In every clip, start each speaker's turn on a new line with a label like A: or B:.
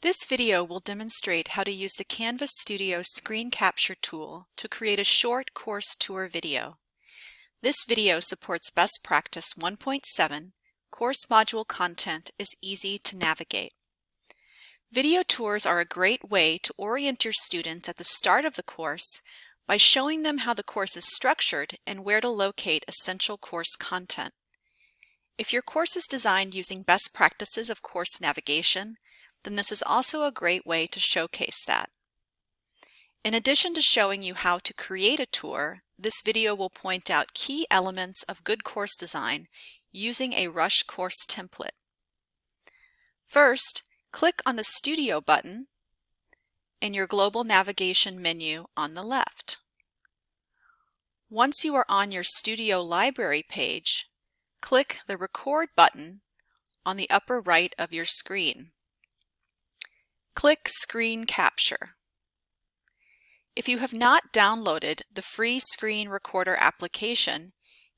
A: This video will demonstrate how to use the Canvas Studio screen capture tool to create a short course tour video. This video supports Best Practice 1.7. Course module content is easy to navigate. Video tours are a great way to orient your students at the start of the course by showing them how the course is structured and where to locate essential course content. If your course is designed using best practices of course navigation, then this is also a great way to showcase that. In addition to showing you how to create a tour, this video will point out key elements of good course design using a Rush course template. First, click on the Studio button in your global navigation menu on the left. Once you are on your Studio library page, click the Record button on the upper right of your screen. Click Screen Capture. If you have not downloaded the free screen recorder application,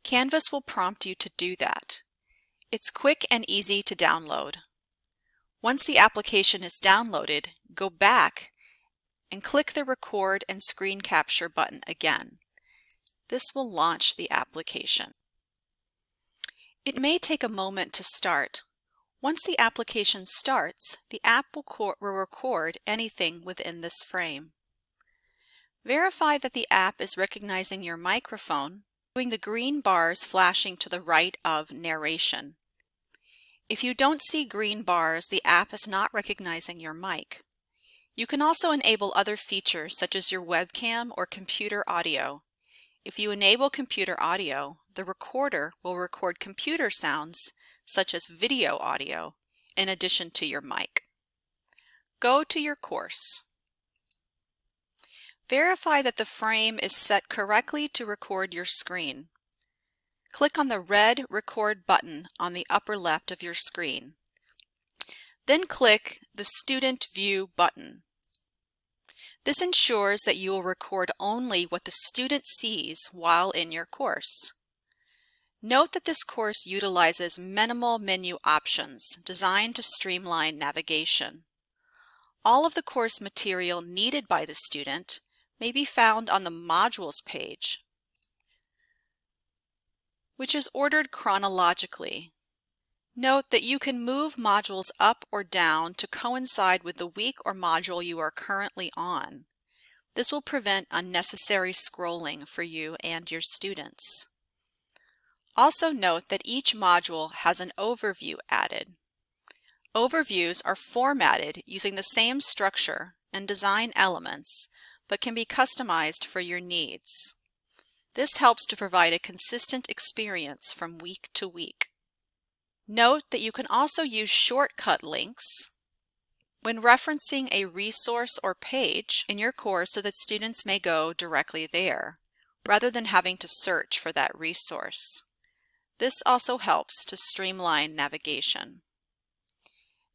A: Canvas will prompt you to do that. It's quick and easy to download. Once the application is downloaded, go back and click the Record and Screen Capture button again. This will launch the application. It may take a moment to start. Once the application starts, the app will record anything within this frame. Verify that the app is recognizing your microphone, viewing the green bars flashing to the right of narration. If you don't see green bars, the app is not recognizing your mic. You can also enable other features such as your webcam or computer audio. If you enable computer audio, the recorder will record computer sounds such as video audio, in addition to your mic. Go to your course. Verify that the frame is set correctly to record your screen. Click on the red Record button on the upper left of your screen. Then click the Student View button. This ensures that you will record only what the student sees while in your course. Note that this course utilizes minimal menu options designed to streamline navigation. All of the course material needed by the student may be found on the Modules page, which is ordered chronologically. Note that you can move modules up or down to coincide with the week or module you are currently on. This will prevent unnecessary scrolling for you and your students. Also note that each module has an overview added. Overviews are formatted using the same structure and design elements, but can be customized for your needs. This helps to provide a consistent experience from week to week. Note that you can also use shortcut links when referencing a resource or page in your course so that students may go directly there, rather than having to search for that resource. This also helps to streamline navigation.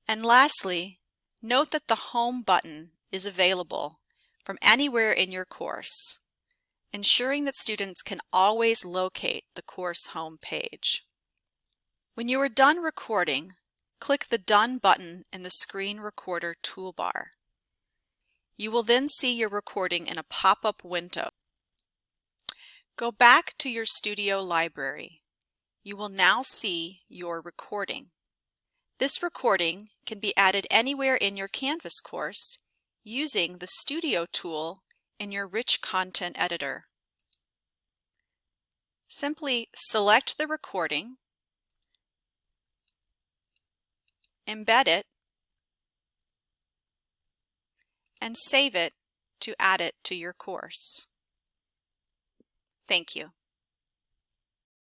A: And lastly, note that the Home button is available from anywhere in your course, ensuring that students can always locate the course home page. When you are done recording, click the Done button in the Screen Recorder toolbar. You will then see your recording in a pop-up window. Go back to your Studio library. You will now see your recording. This recording can be added anywhere in your Canvas course using the Studio tool in your Rich Content Editor. Simply select the recording, embed it, and save it to add it to your course. Thank you.